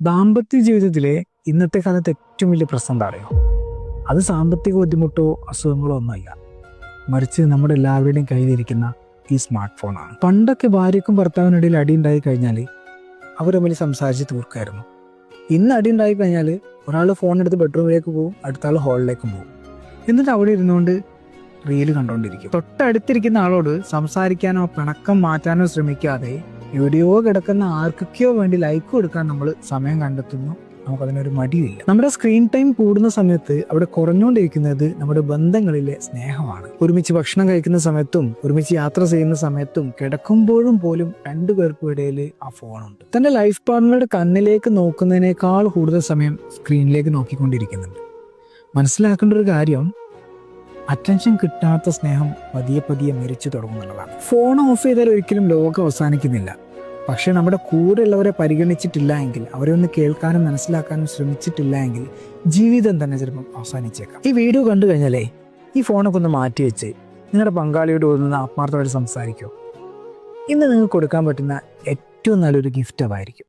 ദാമ്പത്യ ജീവിതത്തിലെ ഇന്നത്തെ കാലത്ത് ഏറ്റവും വലിയ പ്രശ്നം എന്താ അറിയോ? അത് സാമ്പത്തിക ബുദ്ധിമുട്ടോ അസുഖങ്ങളോ ഒന്നുമല്ല, മറിച്ച് നമ്മുടെ എല്ലാവരുടെയും കയ്യിലിരിക്കുന്ന ഈ സ്മാർട്ട് ഫോണാണ്. പണ്ടൊക്കെ ഭാര്യയ്ക്കും ഭർത്താവിനിടയിൽ അടി ഉണ്ടായി കഴിഞ്ഞാൽ അവർ തമ്മിൽ സംസാരിച്ച് തീർക്കായിരുന്നു. ഇന്ന് അടി ഉണ്ടായി കഴിഞ്ഞാൽ ഒരാൾ ഫോൺ എടുത്ത് ബെഡ്റൂമിലേക്ക് പോകും, അടുത്ത ആൾ ഹാളിലേക്കും പോകും. എന്നിട്ട് അവിടെ ഇരുന്നുകൊണ്ട് റീല് കണ്ടുകൊണ്ടിരിക്കും. തൊട്ടടുത്തിരിക്കുന്ന ആളോട് സംസാരിക്കാനോ പിണക്കം മാറ്റാനോ ശ്രമിക്കാതെ വീഡിയോ കിടക്കുന്ന ആർക്കൊക്കെയോ വേണ്ടി ലൈക്ക് കൊടുക്കാൻ നമ്മൾ സമയം കണ്ടെത്തുന്നു. നമുക്കതിനൊരു മടിയില്ല. നമ്മുടെ സ്ക്രീൻ ടൈം കൂടുന്ന സമയത്ത് അവിടെ കുറഞ്ഞുകൊണ്ടിരിക്കുന്നത് നമ്മുടെ ബന്ധങ്ങളിലെ സ്നേഹമാണ്. ഒരുമിച്ച് ഭക്ഷണം കഴിക്കുന്ന സമയത്തും ഒരുമിച്ച് യാത്ര ചെയ്യുന്ന സമയത്തും കിടക്കുമ്പോഴും പോലും രണ്ടുപേർക്കും ഇടയിൽ ആ ഫോണുണ്ട്. തന്റെ ലൈഫ് പാർട്ട്ണറുടെ കണ്ണിലേക്ക് നോക്കുന്നതിനേക്കാൾ കൂടുതൽ സമയം സ്ക്രീനിലേക്ക് നോക്കിക്കൊണ്ടിരിക്കുന്നുണ്ട്. മനസ്സിലാക്കേണ്ട ഒരു കാര്യം, അറ്റൻഷൻ കിട്ടാത്ത സ്നേഹം പതിയെ പതിയെ മരിച്ചു തുടങ്ങുന്നുള്ളതാണ്. ഫോൺ ഓഫ് ചെയ്താൽ ഒരിക്കലും ലോകം അവസാനിക്കുന്നില്ല. പക്ഷെ നമ്മുടെ കൂടെയുള്ളവരെ പരിഗണിച്ചിട്ടില്ല എങ്കിൽ, അവരെ ഒന്ന് കേൾക്കാനും മനസ്സിലാക്കാനും ശ്രമിച്ചിട്ടില്ല എങ്കിൽ ജീവിതം തന്നെ ചിലപ്പോൾ അവസാനിച്ചേക്കാം. ഈ വീഡിയോ കണ്ടു കഴിഞ്ഞാലേ ഈ ഫോണൊക്കെ ഒന്ന് മാറ്റി വെച്ച് നിങ്ങളുടെ പങ്കാളിയോട് ഒന്ന് ആത്മാർത്ഥമായിട്ട് സംസാരിക്കുമോ. ഇന്ന് നിങ്ങൾക്ക് കൊടുക്കാൻ പറ്റുന്ന ഏറ്റവും നല്ലൊരു ഗിഫ്റ്റ് അതായിരിക്കും.